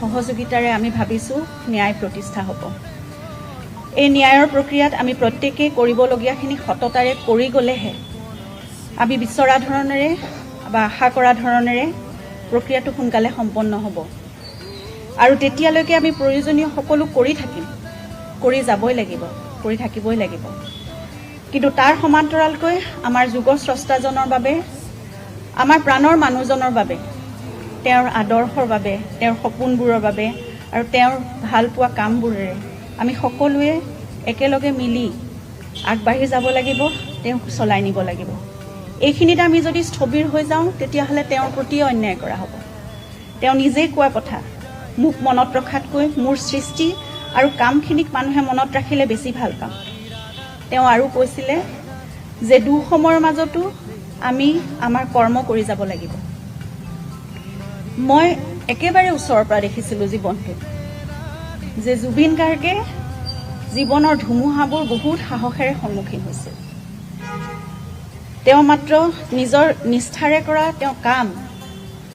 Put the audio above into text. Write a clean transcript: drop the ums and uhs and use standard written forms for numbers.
সহযোগিতাৰে আমি ভাবিছোঁ ন্যায় প্ৰতিষ্ঠা হ'ব। এই ন্যায়ৰ প্ৰক্ৰিয়াত আমি প্ৰত্যেকেই কৰিবলগীয়াখিনি সততাৰে কৰি গ'লেহে আমি বিচৰা ধৰণেৰে বা আশা কৰা ধৰণেৰে প্ৰক্ৰিয়াটো সোনকালে সম্পন্ন হ'ব। আৰু তেতিয়ালৈকে আমি প্ৰয়োজনীয় সকলো কৰি থাকিম, কৰি যাবই লাগিব, কৰি থাকিবই লাগিব। কিন্তু তাৰ সমান্তৰালকৈ আমাৰ যুৱ স্ৰষ্টাজনৰ বাবে, আমাৰ প্ৰাণৰ মানুহজনৰ বাবে, তেওঁৰ আদৰ্শৰ বাবে, তেওঁৰ সপোনবোৰৰ বাবে আৰু তেওঁৰ ভাল পোৱা কামবোৰেৰে আমি সকলোৱে একেলগে মিলি আগবাঢ়ি যাব লাগিব, তেওঁক চলাই নিব লাগিব। এইখিনিত আমি যদি স্থবিৰ হৈ যাওঁ তেতিয়াহ'লে তেওঁৰ প্ৰতি অন্যায় কৰা হ'ব। তেওঁ নিজেই কোৱা কথা, মোক মনত ৰখাতকৈ মোৰ সৃষ্টি আৰু কামখিনিক মানুহে মনত ৰাখিলে বেছি ভাল পাম। তেওঁ আৰু কৈছিলে যে দুঃসময়ৰ মাজতো আমি আমাৰ কৰ্ম কৰি যাব লাগিব। মই একেবাৰে ওচৰৰ পৰা দেখিছিলোঁ জীৱনটোত যে জুবিন গাৰ্গে জীৱনৰ ধুমুহাবোৰ বহুত সাহসেৰে সন্মুখীন হৈছিল। তেওঁ মাত্ৰ নিজৰ নিষ্ঠাৰে কৰা তেওঁ কাম